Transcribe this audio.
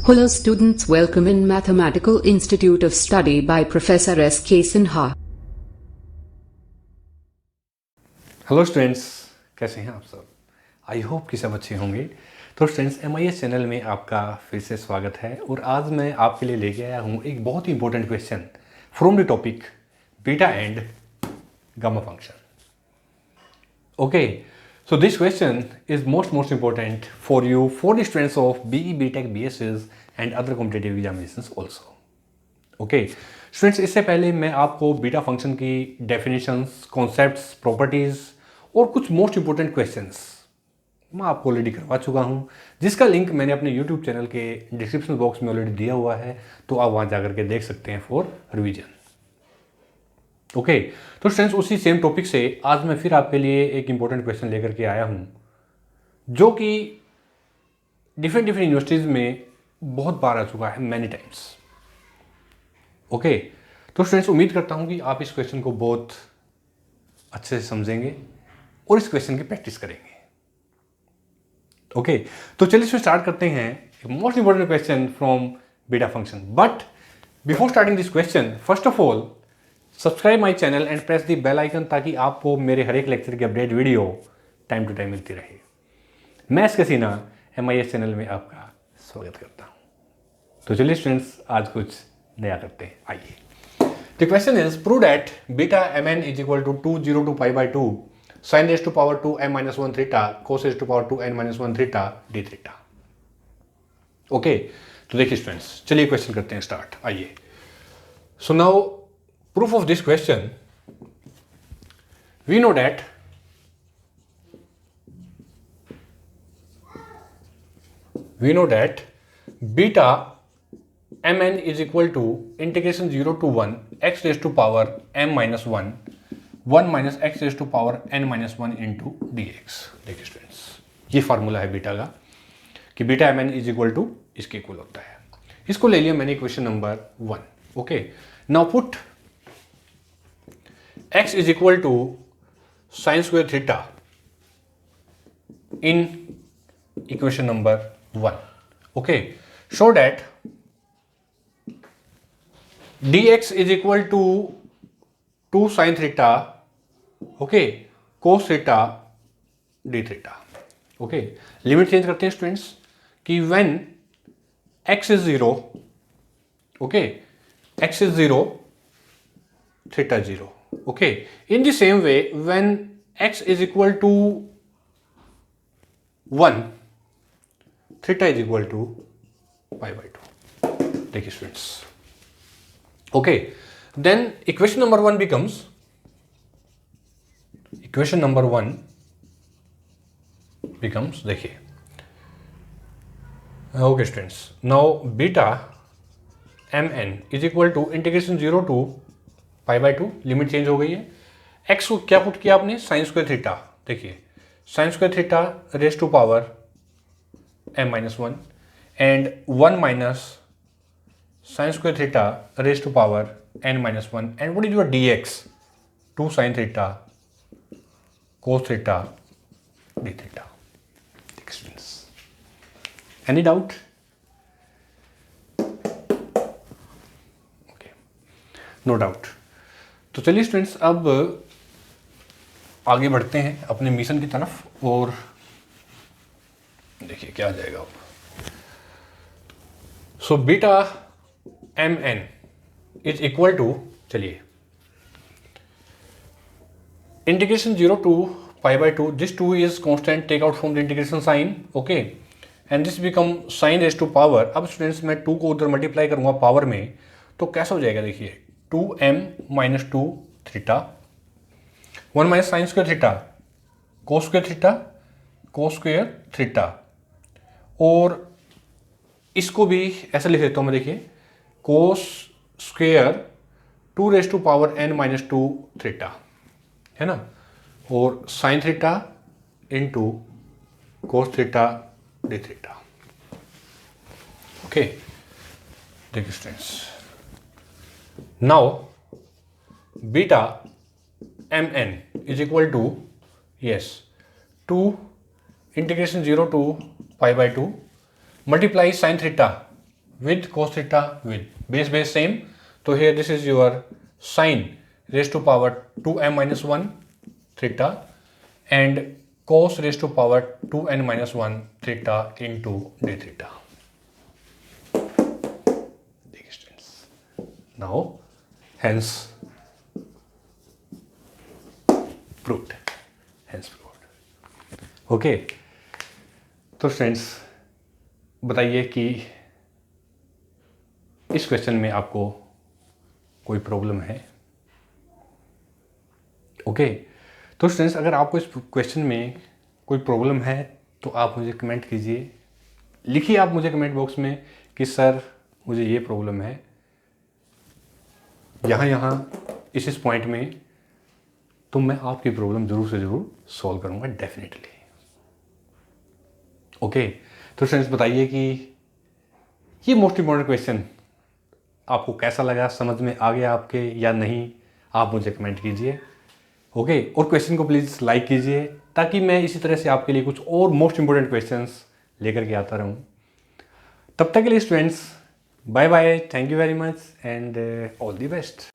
Hello students, welcome in Mathematical Institute of Study by Professor S.K. Sinha. Hello students, कैसे हैं आप सब? I hope कि सब अच्छे होंगे। तो स्टूडेंट्स, MIS चैनल में आपका फिर से स्वागत है और आज मैं आपके लिए लेके आया हूँ एक बहुत ही important question from the topic beta and gamma function. Okay, so this question is most important for you, for the students of BE, BTech, BSs and other competitive examinations also. Okay students, इससे पहले मैं आपको beta function की definitions, concepts, properties और कुछ most important questions मैं आपको already करवा चुका हूँ, जिसका लिंक मैंने अपने यूट्यूब चैनल के डिस्क्रिप्शन बॉक्स में ऑलरेडी दिया हुआ है, तो आप वहाँ जाकर के देख सकते हैं फॉर रिविजन। ओके, तो स्टूडेंट्स, उसी सेम टॉपिक से आज मैं फिर आपके लिए एक इंपॉर्टेंट क्वेश्चन लेकर के आया हूँ, जो कि डिफरेंट यूनिवर्सिटीज़ में बहुत बार आ चुका है, मैनी टाइम्स। ओके, तो स्टूडेंट्स, उम्मीद करता हूँ कि आप इस क्वेश्चन को बहुत अच्छे से समझेंगे और इस क्वेश्चन की प्रैक्टिस करेंगे। ओके, तो चलिए इसमें स्टार्ट करते हैं most important question from beta function. But before starting this question, first of all subscribe my channel and press the bell icon, ताकि आपको मेरे हर एक लेक्चर की update video time to time मिलती रहे। मैं एस.के. सिन्हा MIS चैनल में आपका स्वागत करता हूँ। तो चलिए स्टूडेंट्स, आज कुछ नया करते हैं। आइए, the question is prove that beta mn is equal to 2 0 to pi by 2 sin raised to power 2 m minus 1 theta cos raised to power 2 n minus 1 theta d theta। Okay, तो देखिए students, चलिए question करते हैं start. आइए, so now proof of this question, we know that beta mn is equal to integration 0 to 1 x raised to power m minus 1 minus x raised to power n minus 1 into dx। देखिए students, ये formula है beta का कि beta mn is equal to इसके इक्वल होता है। इसको ले लिया मैंने question number 1। Okay, now put x is equal to sin square theta in equation number 1. Okay, show that dx is equal to 2 sin theta, okay, cos theta d theta. Okay, limit change करते हैं students कि when x is 0, okay, x is 0, theta 0. Okay, in the same way, when x is equal to 1, theta is equal to pi by 2. देखिए students, okay, then equation number 1 becomes, देखिए, okay students, now beta mn is equal to integration 0 to pi by 2, limit change हो गई है। X को क्या put किया आपने? Sine square theta. देखिए, sine square theta raise to power m minus 1 and 1 minus sine square theta raise to power n minus 1 and what is your dx? 2 sine theta cos theta d theta. Any doubt? Okay, no doubt. तो चलिए students, अब आगे बढ़ते हैं अपने mission की तरफ और देखिए क्या आ जाएगा अब। So beta mn is equal to, चलिए, integration 0 to pi by 2, this 2 is constant, take out from the integration sine. Okay, and this become sine raise to power. अब स्टूडेंट्स, मैं 2 को उधर मल्टीप्लाई करूंगा पावर में, तो कैसा हो जाएगा? देखिए, 2m minus 2 theta, 1 minus sine square theta cos square theta, और इसको भी ऐसा लिख देता हूं मैं, देखिए, cos square 2 raise to power n minus 2 theta, है ना, और sine theta into cos theta d theta. Okay, देखिए students, now beta mn is equal to, yes, 2 integration 0 to pi by 2 multiply sin theta with cos theta with base same. So here this is your sin raised to power 2m minus 1 theta and cos raised to power 2n minus 1 theta into d theta. Now hence proved. Okay तो friends बताइए कि इस question में आपको कोई problem है? Okay तो friends अगर आपको इस क्वेश्चन में कोई प्रॉब्लम है तो आप मुझे कमेंट कीजिए, लिखिए आप मुझे कमेंट बॉक्स में कि सर मुझे ये प्रॉब्लम है यहाँ इस पॉइंट में, तो मैं आपकी प्रॉब्लम ज़रूर से ज़रूर सॉल्व करूँगा डेफिनेटली। ओके तो फ्रेंड्स बताइए कि ये मोस्ट इम्पॉर्टेंट क्वेश्चन आपको कैसा लगा, समझ में आ गया आपके या नहीं, आप मुझे कमेंट कीजिए। ओके और क्वेश्चन को प्लीज़ लाइक कीजिए ताकि मैं इसी तरह से आपके लिए कुछ और मोस्ट इम्पॉर्टेंट क्वेश्चंस लेकर के आता रहूँ। तब तक के लिए students bye bye, thank you very much and all the best.